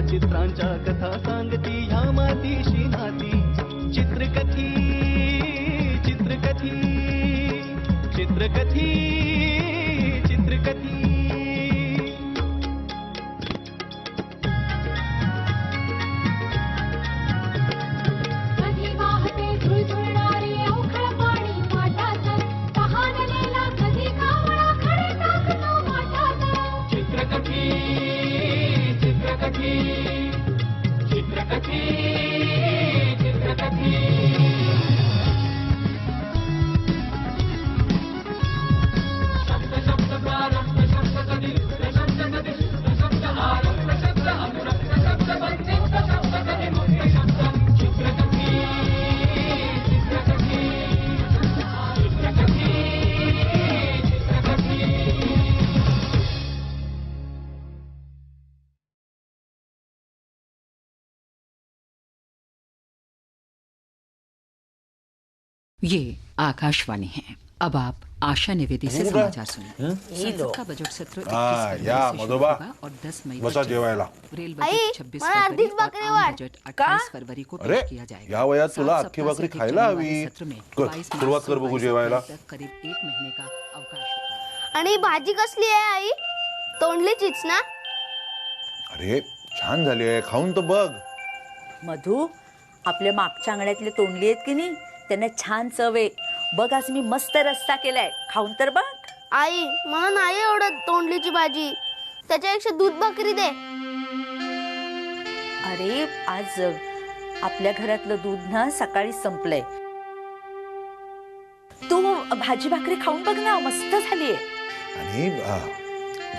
चित्रांच्या कथा सांगती ह्या मातीशी नाती चित्रकथी चित्रकथी चित्रकथी चित्रकथी कधी वाहते झुळझुळणारे अवखळ पाणी माठात तहानलेला कधी कावळा खडे टाकतो माठात चित्रकथी चित्रकथी चित्रकथी चित्रकथी शब्द शब्द प्रारंभ शब्द कधी शब्द कधी शब्द आरंभ शब्द अनुरक्त शब्द बंदित शब्द कधी मुक्त शब्द चित्रकथी चित्रकथी चित्रकथी चित्रकथी ये आकाशवाणी है। अब आप आशा निवेदी से समाचार सुनिए। संसद का बजट सत्र 21 फरवरी या से मधोबा शुरू होगा और 10 मई बसा जेवायला। रेल आई, बजट 26 मला फरवरी अर्धीच और भाकरी आम वाढ। बजट 28 फरवरी को अरे पेश किया जाएगा। या वयात तुला 7 अख्खी सप्ताह भाकरी से खायला चलने वाले हवी। सत्र में कर, 22 सुरुवात कर बघू जेवायला। तक करीब 1 महीने का अवकाश होगा। आणि भाजी कसली आहे आई? तोंडलीचीच ना? अरे छान झाली आहे, खाऊन तर बघ. मधू, आपल्या मागच्या अंगण्यातले तोंडली आहेत की नाही, त्यांना छान चव आहे. बघ आज मी मस्त रस्सा केलाय, खाऊन तर बघ. आई मला नाही आवडत तोंडलीची भाजी, त्याच्यापेक्षा दूध भाकरी दे. अरे आज आपल्या घरातलं दूध ना सकाळी संपलंय. तू भाजी भाकरी खाऊन बघ ना, मस्त झालीये. आणि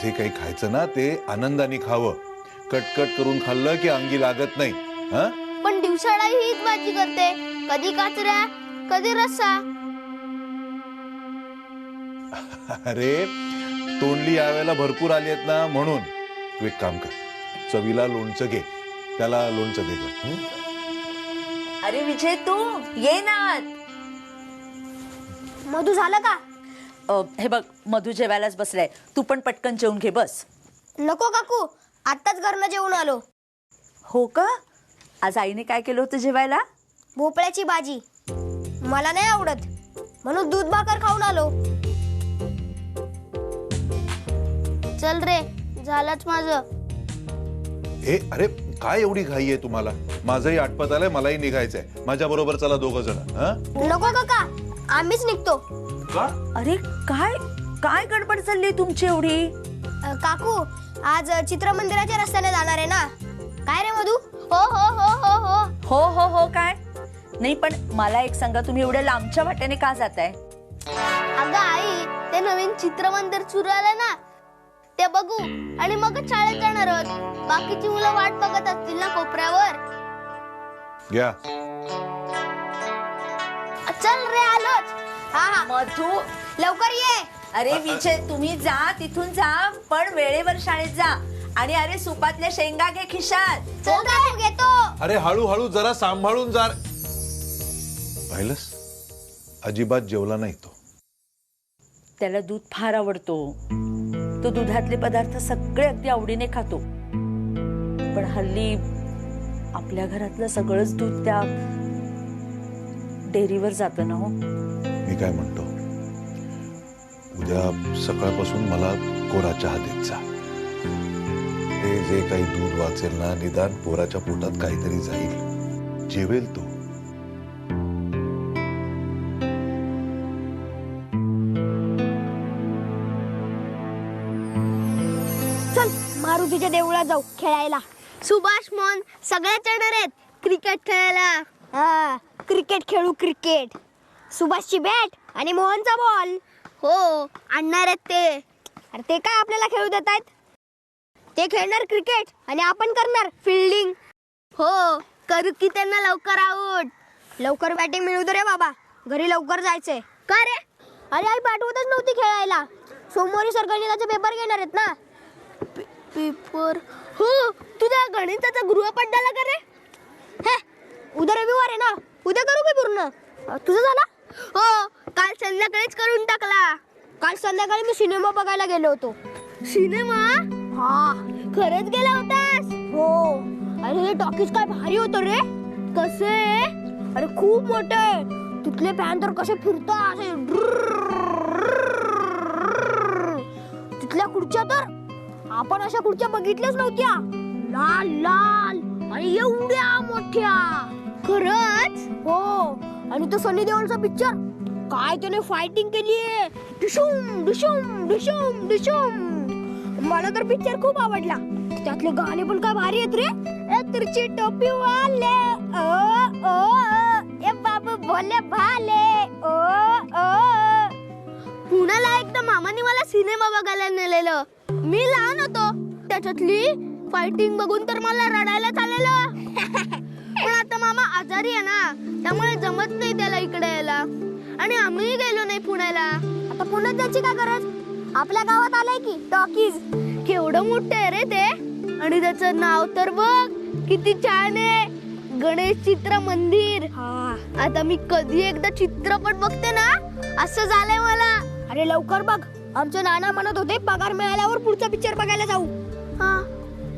जे काही खायचं ना ते आनंदाने खावं. कटकट करून खाल्लं की अंगी लागत नाही. हा पण दिवसाळा हीच भाजी करते, कधी काचऱ्या कधी रस्सा. अरे तोंडली यावेळेला भरपूर आली आहेत ना, म्हणून तू एक काम कर, चवीला लोणचं घे, त्याला लोणचं दे गं. अरे विजय, तू ये ना. मधू झालं का? हे बघ, मधू जेवायलाच बसलाय, तू पण पटकन जेवून घे बस. नको काकू, आत्ताच घरनं जेवून आलो. हो का? आज आईने काय केलं होतं जेवायला? भोपळ्याची भाजी. मला नाही आवडत म्हणून दूध भाकर खाऊन आलो. चल रे, झालंच माझं. अरे काय एवढी घाई आहे तुम्हाला? माझंही आटपत आलंय, मलाही निघायचंय. माझ्या बरोबर चला दोघ जण. नको काका, आम्हीच निघतो. अरे काय काय गडबड चालली तुमची एवढी? काकू आज चित्रमंदिराच्या रस्त्याने जाणार आहे ना? काय रे मधू? हो हो हो हो हो हो हो हो काय नाही, पण मला एक सांगा, तुम्ही एवढ्या लांबच्या वाट्याने का जाताय? अगं आई, ते नवीन चित्रमंदिर सुरू आलं ना, ते बघू आणि मग शाळेत जाणार आहोत. बाकीची मुलं वाट बघत असतील ना कोपऱ्यावर. घ्या. चल रे, आलोच. हा हा मधू, लवकर ये. अरे विजय, तुम्ही जा, तिथून जा, पण वेळेवर शाळेत जा. आणि अरे सुपातल्या शेंगा घे खिशात. चल काकू, घेतो. अरे हळूहळू जरा सांभाळून जा. पाहिलंस, अजिबात जेवला नाही तो. त्याला दूध फार आवडतो. तो दुधातले पदार्थ सगळे अगदी आवडीने खातो. पण हल्ली आपल्या घरातलं सगळंच दूध त्या डेअरीवर जातं ना. हो, मी काय म्हणतो, उद्या सकाळपासून मला कोरा चहा देत जा. ते जे काही दूध वाचेल ना, निदान पोराच्या पोटात काहीतरी जाईल, जेवेल तो. चल मारुतीच्या देवळात जाऊ खेळायला. सुभाष मोहन सगळे येणार आहेत क्रिकेट खेळायला. हा, क्रिकेट खेळू, क्रिकेट. सुभाषची बॅट आणि मोहनचा बॉल. हो, आणणार आहेत ते. अरे ते काय आपल्याला खेळू देत आहेत? ते खेळणार क्रिकेट आणि आपण करणार फिल्डिंग. हो, करू की त्यांना लवकर आउट. लवकर बॅटिंग मिळू दे रे बाबा, घरी लवकर जायचंय. का रे? अरे आई पाठवतच नव्हती खेळायला. सोमवारी सरगणिताचे पेपर घेणार आहेत ना. पेपर? हो, तुझा गणिताचा गृहपाठ झाला का रे? हे, उद्या रविवार आहे ना, उद्या करू का पूर्ण? तुझं झाला? हो, काल संध्याकाळीच करून टाकला. काल संध्याकाळी मी सिनेमा बघायला गेलो होतो. सिनेमा? हा, खरंच गेला होतास? हो. अरे हे टॉकीज काय भारी होतं रे. कसं आहे? अरे खूप मोठं आहे. तिथले फॅन तर कसे फिरतात असे. तिथल्या खुर्च्या तर आपण अशा खुर्च्या बघितल्याच नव्हत्या. लाल लाल आणि एवढ्या मोठ्या. खरंच? हो. आणि तो सनी देओलचा पिक्चर, काय त्याने फायटिंग केलीये. डिशुम डिशुम डिशुम डिशुम. मला तर पिक्चर खूप आवडला. त्यातले गाणे पण काय भारी आहेत रे. ए तिरची टोपी वाले, ओ ओ ए बाबू भोले भाले, ओ ओ. पुण्याला एकदा मामाने मला सिनेमा बघायला नेलेलं. मी लहान होतो. त्याच्यातली फायटिंग बघून तर मला रडायला आलेलं. पण आता मामा आजारी आहे ना, त्यामुळे जमत नाही त्याला इकडे यायला. आणि आम्ही गेलो नाही पुण्याला. आता पुण्यात जायची काय गरज? आपल्या गावात आलंय की टॉकीज. केवढं मोठं आहे रे ते. आणि त्याचं नाव तर बघ किती छान आहे, गणेश चित्र मंदिर. आता मी कधी एकदा चित्रपट बघते ना, असं झालंय मला. अरे लवकर बघ. आमचे नाना म्हणत होते पगार मिळाल्यावर पुढचा पिक्चर बघायला जाऊ. हा,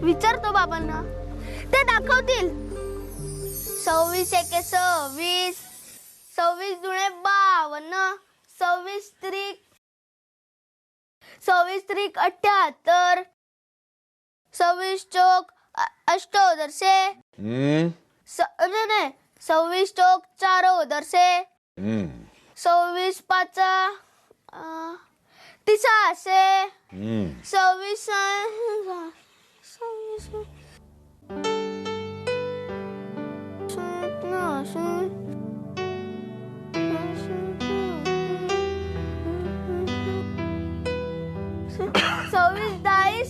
विचारतो बाबांना, ते दाखवतील. 26 एके 26, 26 दुणे 52, 26 त्रिक 78, 26 चौक 78 नहीं 26 चौक 4 26 5 300, 26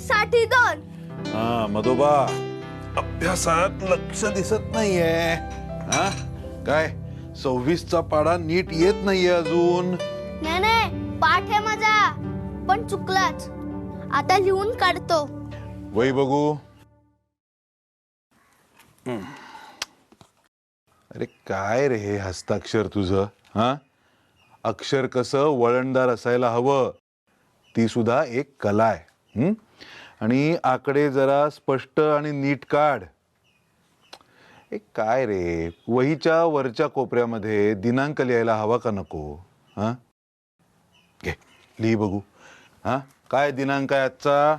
62. हा मधोबा, अभ्यासात लक्ष दिसत नाहीये. हा काय 26चा पाढा नीट येत नाहीये अजून. नाही पाठ आहे माझा, पण चुकलाच. आता लिहून काढतो. वही बघू. अरे काय रे हे हस्ताक्षर तुझं. हा, अक्षर कसं वळणदार असायला हवं. ती सुद्धा एक कला आहे. आणि आकडे जरा स्पष्ट आणि नीट काढ. एक काय रे, वहीच्या वरच्या कोपऱ्यामध्ये दिनांक लिहायला हवा का नको? हा घे लिही बघू. हा काय दिनांक आहे आजचा?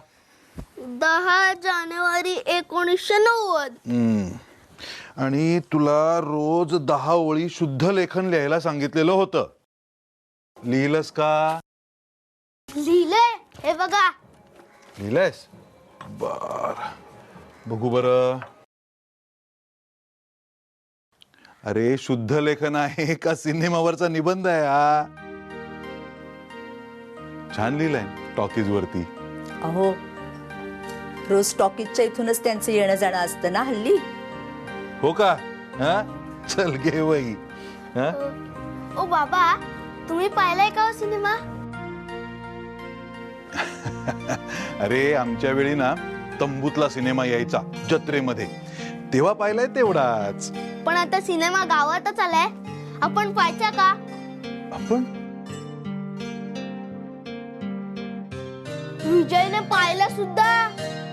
10 जानेवारी 1990. आणि तुला रोज 10 ओळी शुद्ध लेखन लिहायला सांगितलेलं होतं. लिहिलंस का? लिहिलंय, हे बघा. लिहिलंयस? बर बघू बरं. अरे शुद्ध लेखन आहे का सिनेमावरचा निबंध आहे हा? छान लिहिलंय टॉकीज वरती. अहो, रोज टॉकीजच्या इथूनच त्यांचं येणं जाणं असतं ना हल्ली. हो का? हा चल घे वही. हा ओ बाबा, तुम्ही पाहिलाय का सिनेमा? अरे आमच्या वेळी ना तंबूतला सिनेमा यायचा जत्रेमध्ये, तेव्हा पाहिलाय तेवढाच. पण आता सिनेमा गावातच आलाय. आपण पाहायचा का? आपण विजयने पाहिला सुद्धा.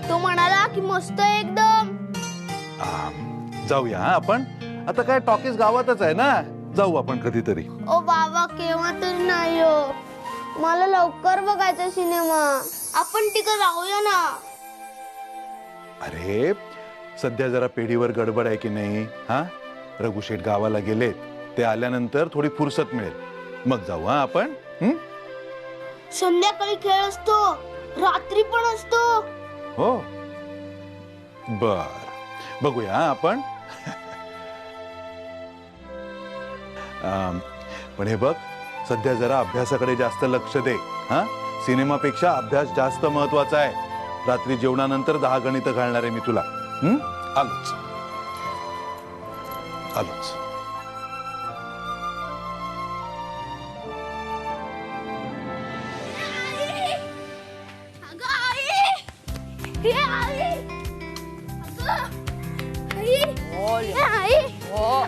तो म्हणाला की मस्त आहे एकदम. जाऊया आपण. आता काय टॉकीज गावातच आहे ना, जाऊ आपण कधीतरी. ओ बाबा केव्हा तरी नाही हो. मला लवकर बघायचा सिनेमा. आपण तिकडे राहूया ना. अरे सध्या जरा पेढीवर गडबड आहे की नाही. हा रघुशेठ गावाला गेलेत, ते आल्यानंतर थोडी फुरसत मिळेल, मग जाऊ. हा आपण. संध्याकाळी खेळ असतो, रात्री पण असतो. हो बर बघूया आपण. पण हे बघ, सध्या जरा अभ्यासाकडे जास्त लक्ष दे. हा सिनेमापेक्षा अभ्यास जास्त महत्वाचा आहे. रात्री जेवणानंतर 10 गणितं घालणार आहे मी तुला. आलोच. आलोच.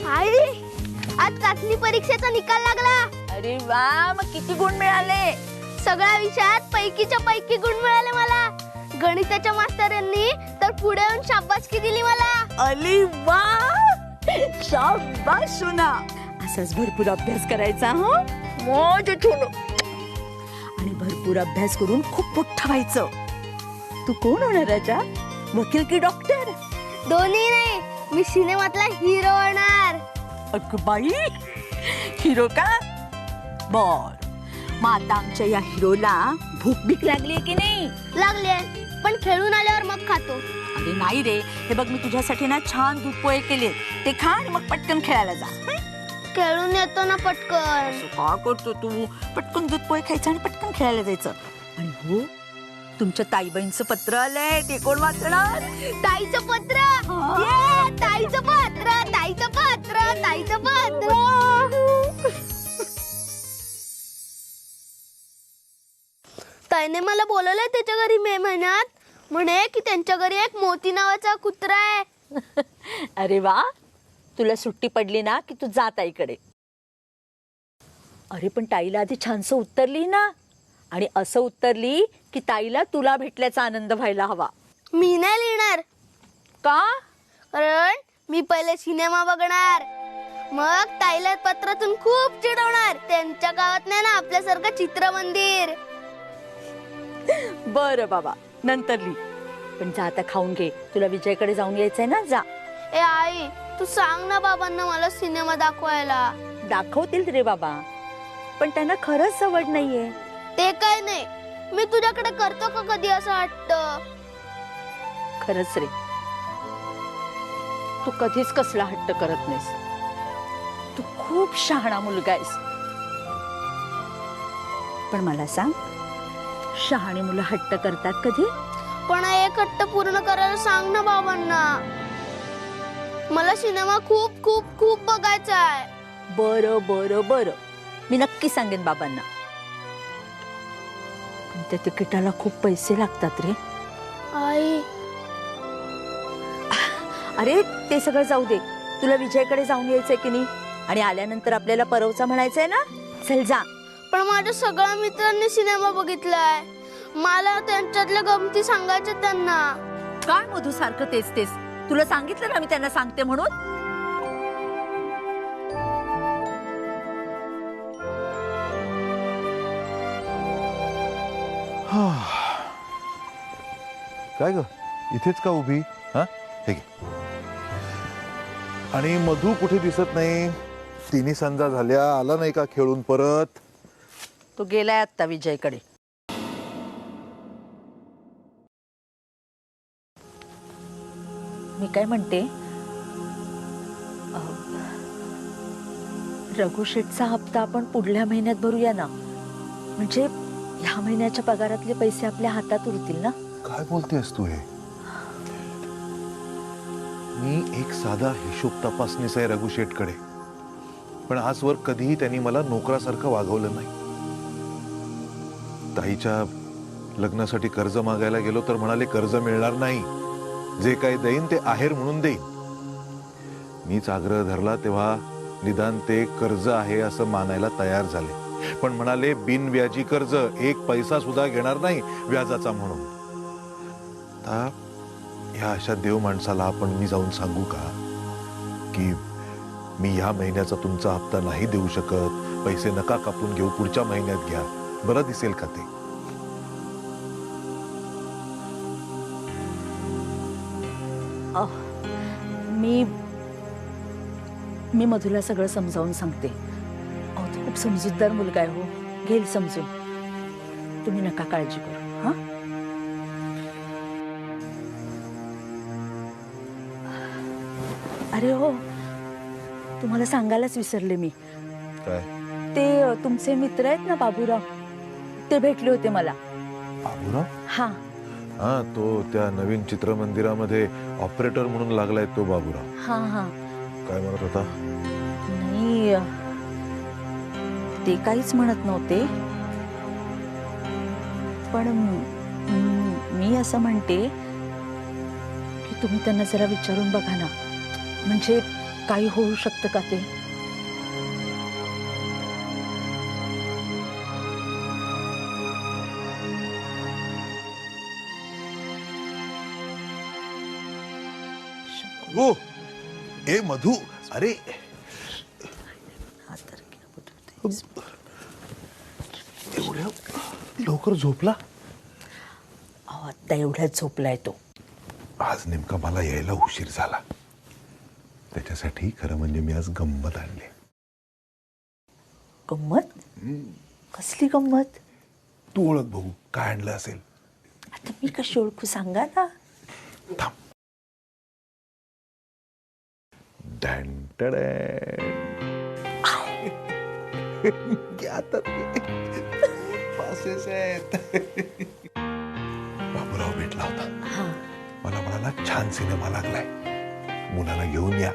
आई आज चाचणी परीक्षेचा निकाल लागला. अरे वा, मग किती गुण मिळाले? सगळ्या विषयात पैकीच्या पैकी गुण मिळाले मला. गणिताच्या मास्तरांनी तर पुढे येऊन शाबासकी दिली मला. अली वा, शाबास सुना. असाच भरपूर अभ्यास करायचा हा, मौज ठेवलं. आणि भरपूर अभ्यास करून खूप मोठा व्हायचं. तू कोण होणार राजा? वकील की डॉक्टर? दोन्ही नाही, मी सिनेमातला हिरो होणार. अगं बाई, हिरो का? बर, मग आता आमच्या या हिरोला भूक भीक लागली की नाही? लागले, पण खेळून आल्यावर मग खातो. अरे नाही रे, हे बघ मी तुझ्यासाठी ना छान दूध पोहे केले, ते खा आणि मग पटकन खेळायला जा. खेळून येतो ना पटकन. का करतो तू? पटकन दूध पोहे खायचं आणि पटकन खेळायला जायचं. आणि हो, तुमच्या ताईबाईंचं पत्र आलंय, ते कोण वाचणार? ताईचं पत्र. ये, ताईचं पत्र, ताईचं पत्र, ताईचं पत्र. ताईने मला बोलवलंय त्याच्या घरी मे महिन्यात. म्हणे की त्यांच्या घरी एक मोती नावाचा कुत्रा आहे. अरे वा, तुला सुट्टी पडली ना की तू जा ताईकडे. अरे पण ताईला आधी छानसं उत्तरली ना, आणि असं उत्तरली की ताईला तुला भेटल्याचा आनंद व्हायला हवा. मी नाही लिहिणार. का? कारण मी पहिले सिनेमा बघणार, मग ताईला पत्रातून खूप चिडवणार. त्यांच्या गावात नाही ना आपल्यासारखं चित्रमंदिर. बरं बाबा, नंतर लिही. पण जा आता खाऊन घे, तुला विजयकडे जाऊन यायचंय ना, जा. ए आई, तू सांग ना बाबांना मला सिनेमा दाखवायला. दाखवतील रे बाबा, पण त्यांना खरंच सवड नाहीये. ते काय नाही, मी तुझ्याकडे करतो का कधी असं वाटतं. खरंच रे, तू कधीच कसला हट्ट करत नाहीस. तू खूप शहाणा मुलगा आहेस. पण मला सांग, शहाणी मुलं हट्ट करतात कधी? पण एक हट्ट पूर्ण करायला सांग ना बाबांना. मला सिनेमा खूप खूप खूप बघायचा आहे. बरं बरं बरं, मी नक्की सांगेन बाबांना. पण त्या तिकिटाला खूप पैसे लागतात रे. आई, अरे ते सगळं जाऊ दे, तुला विजयकडे जाऊन यायचंय की नाही? आणि आल्यानंतर आपल्याला परवचा म्हणायचंय ना. चल जा. पण माझ्या सगळ्या मित्रांनी सिनेमा बघितलाय. मला त्यांच्यातल्या गमती सांगायच्या त्यांना. काय मधू सारखं तेच तेच? तुला सांगितलं ना मी त्यांना सांगते म्हणून. काय ग, इथेच का उभी? हा, हे घे. आणि मधू कुठे दिसत नाही? तिन्ही संजा झाल्या, आला नाही का खेळून परत? तो गेलाय आता विजयकडे. मी काय म्हणते, रघु शेठचा हप्ता आपण पुढल्या महिन्यात भरूया ना. म्हणजे ह्या महिन्याच्या पगारातले पैसे आपल्या हातात उरतील ना. काय बोलतेस तू हे? मी एक साधा हिशोब तपासणीस आहे रघु शेठकडे, पण आजवर कधीही त्यांनी मला नोकरासारखं वागवलं नाही. ताईच्या लग्नासाठी कर्ज मागायला गेलो तर म्हणाले कर्ज मिळणार नाही, जे काही देईन ते आहेर म्हणून देईन. मीच आग्रह धरला तेव्हा निदान ते कर्ज आहे असं मानायला तयार झाले, पण म्हणाले बिनव्याजी कर्ज, एक पैसा सुद्धा घेणार नाही व्याजाचा म्हणून. आता ह्या अशा देव माणसाला आपण मी जाऊन सांगू का की मी ह्या महिन्याचा तुमचा हप्ता नाही देऊ शकत, पैसे नका कापून घेऊ, पुढच्या महिन्यात घ्या? बरं दिसेल का ते? मी मधुला सगळं समजावून सांगते. अहो तो खूप समजूतदार मुलगा आहे. हो, घेईल समजून. तुम्ही नका काळजी करू. हा, अरे हो, तुम्हाला सांगायलाच विसरले मी. काय? ते तुमचे मित्र आहेत ना बाबूराव, ते भेटले होते मला. बाबूराव? हा हा, तो त्या नवीन चित्रमंदिरामध्ये ऑपरेटर म्हणून लागलाय तो बाबूराव. हा हा, काय म्हणत होता? नाही, ते काहीच म्हणत नव्हते, पण मी असं म्हणते की तुम्ही त्यांना जरा विचारून बघा ना, म्हणजे काही होऊ शकतं का ते. हो, ए मधू, अरे एवढ्या लवकर झोपला? आता एवढ्यात झोपलाय तो. आज नेमका मला यायला उशीर झाला, त्याच्यासाठी खरं म्हणजे मी आज गंमत आणली. गंमत? कसली गंमत? तू ओळख बघू काय आणलं असेल. आता मी कशी ओळखू, सांगा ना. थांब. पासेस आहेत. बाबूराव भेटला होता, मला म्हणाला छान सिनेमा लागलाय, मुलाला घेऊन या.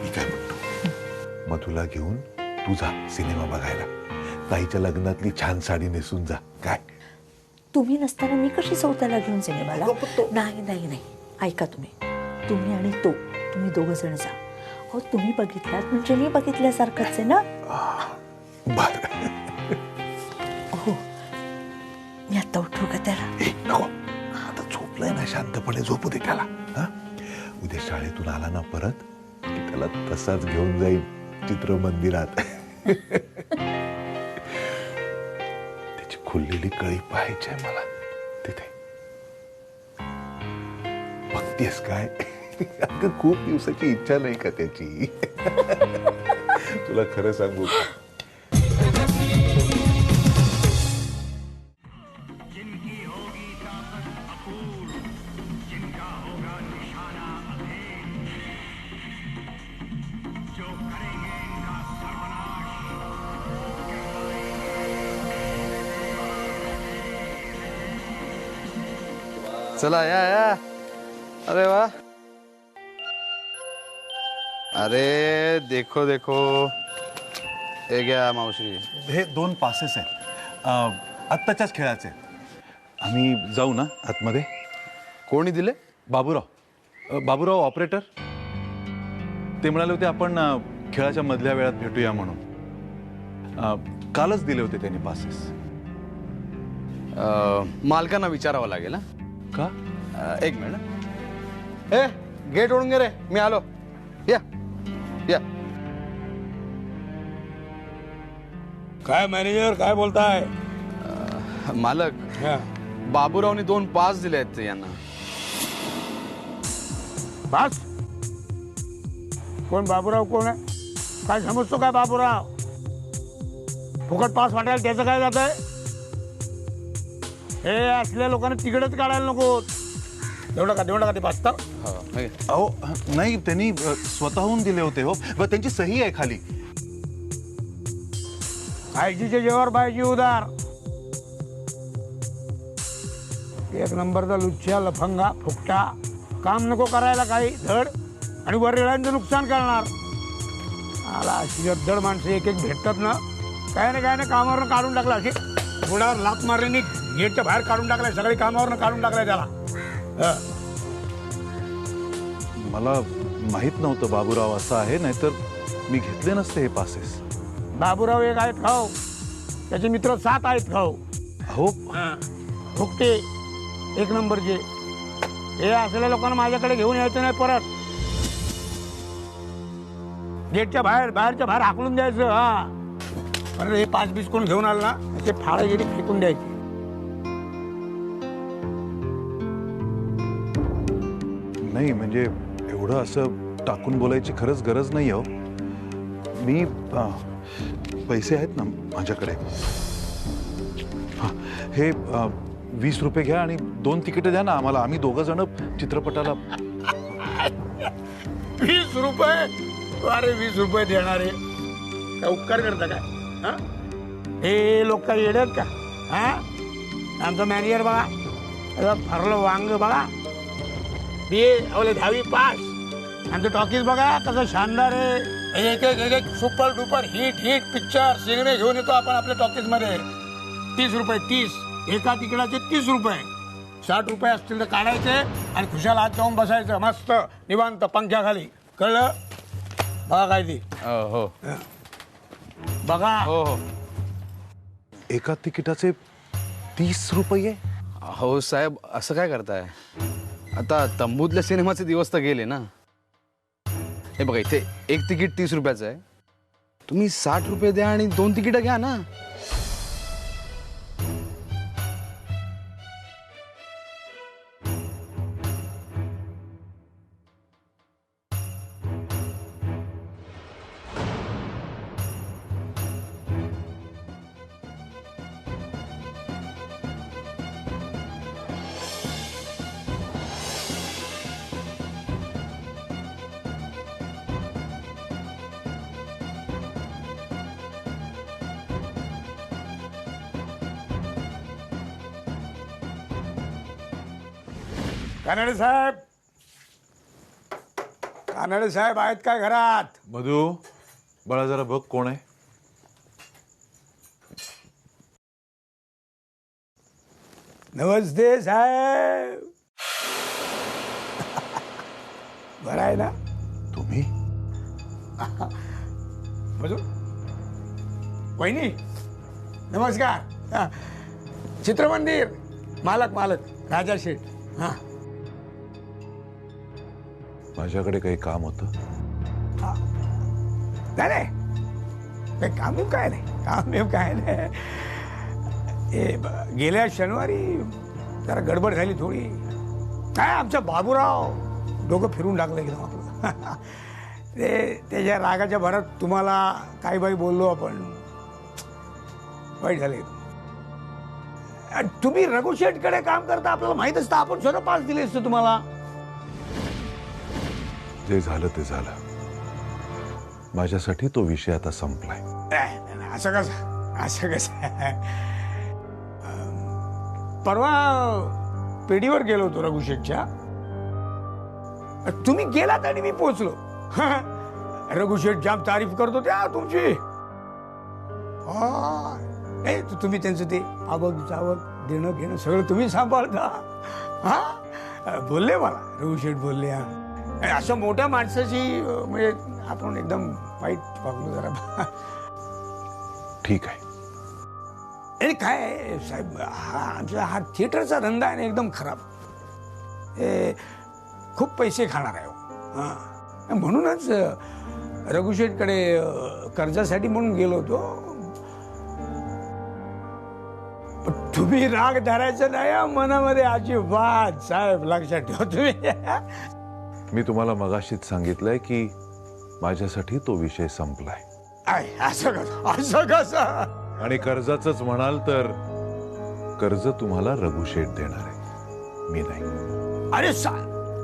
मी काय म्हणतो, मधुला घेऊन तू जा सिनेमा बघायला, ताईच्या लग्नातली छान साडी नेसून जा. काय तुम्ही नसताना मी कशी चौथ्याला घेऊन सिनेमाला? नाही नाही नाही, ऐका तुम्ही आणि तुम्ही दोघं जण जा. हो, तुम्ही बघितलात म्हणजे मी बघितल्यासारखंच आहे ना. बर. हो, मी आता उठू का त्याला? नको, आता झोपलाय ना, शांतपणे झोपू दे त्याला. उद्या शाळेतून आला ना परत की त्याला तसाच घेऊन जाईल चित्रमंदिरात. त्याची खुललेली कळी पाहायची आहे मला तिथे. बघतेस काय? अगं खूप दिवसाची इच्छा नाही का त्याची? तुला खरं सांगू, चला या. अरे वाह, अरे देखो देखो. हे घ्या मावशी. हे 2 पासेस आहेत, आत्ताच्याच खेळाचे. आम्ही जाऊ ना आतमध्ये? कोणी दिले? बाबूराव ऑपरेटर. ते म्हणाले होते आपण खेळाच्या मधल्या वेळात भेटूया म्हणून. कालच दिले होते त्यांनी पासेस. मालकांना विचारावं लागेल. का? एक मिनिट. ए, गेट ओढून गे रे, मी आलो. या. काय मॅनेजर, काय बोलताय? मालक, बाबूरावनी 2 पास दिले आहेत यांना. पास? कोण बाबूराव? कोण आहे? काय समजतो काय बाबूराव? फुकट पास वाटायला त्याचं काय जात आहे? हे असल्या लोकांना तिकडेच काढायला नको. एवढं का ते पास तर? अहो नाही, त्यांनी स्वतःहून दिले होते. हो, त्यांची सही आहे खाली. आयजीच्या जेवावर बायजी उदार. एक नंबरचा लुच्छा, लफंगा, फुकटा, काम नको करायला काही धड, आणि वर रेळांचं नुकसान करणार. आला अशी धड माणसं एक भेटतात ना, काय ना कामावरनं काढून टाकला. अशी गुडावर लात मारल्याने गेटच्या बाहेर काढून टाकलाय, सगळी कामावरनं काढून टाकलाय त्याला. मला माहित नव्हतं बाबूराव असा आहे, नाहीतर मी घेतले नसते हे पासेस. बाबूराव एक आहेत खाऊ, त्याचे मित्र 7 आहेत खाऊ. हो, फुकटे एक नंबरचे. हे असलेल्या लोकांना माझ्याकडे घेऊन यायचं नाही परत. गेटच्या बाहेरच्या बाहेर हाकलून द्यायचं. अरे हे 5-20 कोण घेऊन आलं ना, ते फाळं गेली फेकून द्यायचे. नाही म्हणजे एवढं असं टाकून बोलायची खरंच गरज नाही. हो, मी पैसे आहेत ना माझ्याकडे. हे 20 रुपये घ्या आणि 2 तिकीटं द्या ना आम्हाला. आम्ही 2 जण चित्रपटाला. 20 रुपये? अरे 20 रुपये देणारे काय उपकार करता काय? हे लोक काही येडत का? आमचा मॅनेजर बघा, भरलं वांग बघा. BA 10वी पास, आणि ते टॉकीज बघा कसं शानदार आहे. एक एक सुपर डुपर हिट पिक्चर सिनेमे घेऊन येतो आपण आपल्या टॉकीज मध्ये. 30 रुपये 30 एका तिकिटाचे 30 रुपये. 60 रुपये असतील तर काढायचे आणि खुशाल आत जाऊन बसायचं मस्त निवांत पंख्याखाली. कळलं? बघा काय ती. हो बघा. हो हो. एका तिकिटाचे 30 रुपये? हो साहेब, असं काय करताय? आता तंबूतल्या सिनेमाचे दिवस तर गेले ना. हे बघा, इथे एक तिकीट 30 रुपयाचं आहे. तुम्ही 60 रुपये द्या आणि 2 तिकीटं घ्या ना. कानडे साहेब, कानडे साहेब आहेत काय घरात? मधू, बाळा जरा बघ कोण आहे. नमस्ते साहेब. बरं आहे ना तुम्ही? मधू, वहिनी नमस्कार. हा. चित्रमंदिर मालक राजा शेठ. हा, माझ्याकडे काही काम होतं. नाही काम काय नाही. गेल्या शनिवारी जरा गडबड झाली थोडी. काय आमचा बाबूराव डोकं फिरून टाकलं एकदम आपलं. ते त्याच्या रागाच्या भरात तुम्हाला काही बाई बोललो आपण. वाईट झाले. तुम्ही रघु शेठकडे काम करता आपल्याला माहित असतं. आपण स्वतः पास दिले असतं तुम्हाला. जे झालं ते झालं. माझ्यासाठी तो विषय आता संपलाय. असं कसं परवा पेढीवर गेलो होतो रघु शेठच्या. तुम्ही गेलात आणि मी पोहोचलो. रघु शेठ जाम तारीफ करत होते तुमची. तुम्ही त्यांचं ते आवक जावक देणं घेणं सगळं तुम्ही सांभाळता. हा, बोलले मला रघु शेठ बोलले. अशा मोठ्या माणसाची म्हणजे आपण एकदम वाईट वागलो जरा. ठीक आहे. आणि काय साहेब, हा थिएटरचा धंदा आहे ना एकदम खराब. खूप पैसे खाणार आहे. हा, म्हणूनच रघु शेठकडे कर्जासाठी म्हणून गेलो होतो. तुम्ही राग धरायचा नाही मनामध्ये अजिबात साहेब, लक्षात ठेवा तुम्ही. मी तुम्हाला मगाशीच सांगितलंय की माझ्यासाठी तो विषय संपलाय. असं कसं? आणि कर्जाचंच म्हणाल तर कर्ज तुम्हाला रघु शेठ देणार आहे, मी नाही.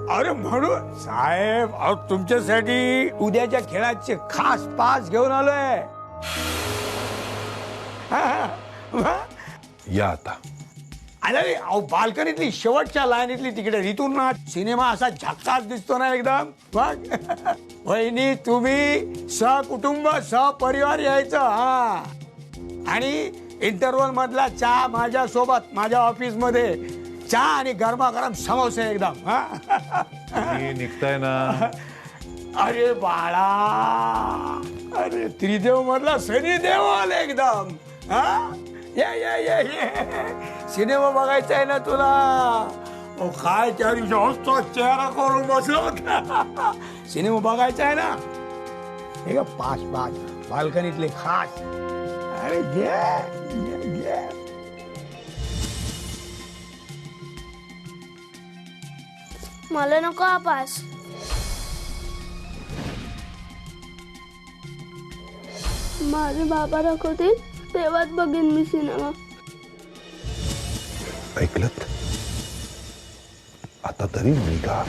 अरे म्हणून साहेब, तुमच्यासाठी उद्याच्या खेळाचे खास पास घेऊन आलोय. या आता. अरे बाल्कनीतली शेवटच्या लाईनीतली तिकडे इथून ना सिनेमा असा झक्कास दिसतो ना एकदम. वहिनी तुम्ही सहकुटुंब सहपरिवार यायचं. हा, आणि इंटरव्हल मधला चहा माझ्या सोबत माझ्या ऑफिस मध्ये. चहा आणि गरमागरम समोसे एकदम. निघताय ना. अरे बाळा, अरे त्रिदेव मधला सनी देवल एकदम. हा, ये सिनेमा बघायचा आहे ना तुला? काय त्या दिवशी चेहरा करून बसला होता. सिनेमा बघायचा आहे ना? हे पाच बाल्कनीतले खास. अरे घे. मला नको हा पास. माझे बाबा दाखवतील तेव्हाच बघेन मी सिनेमा. ऐकलत? आता तरी निघा.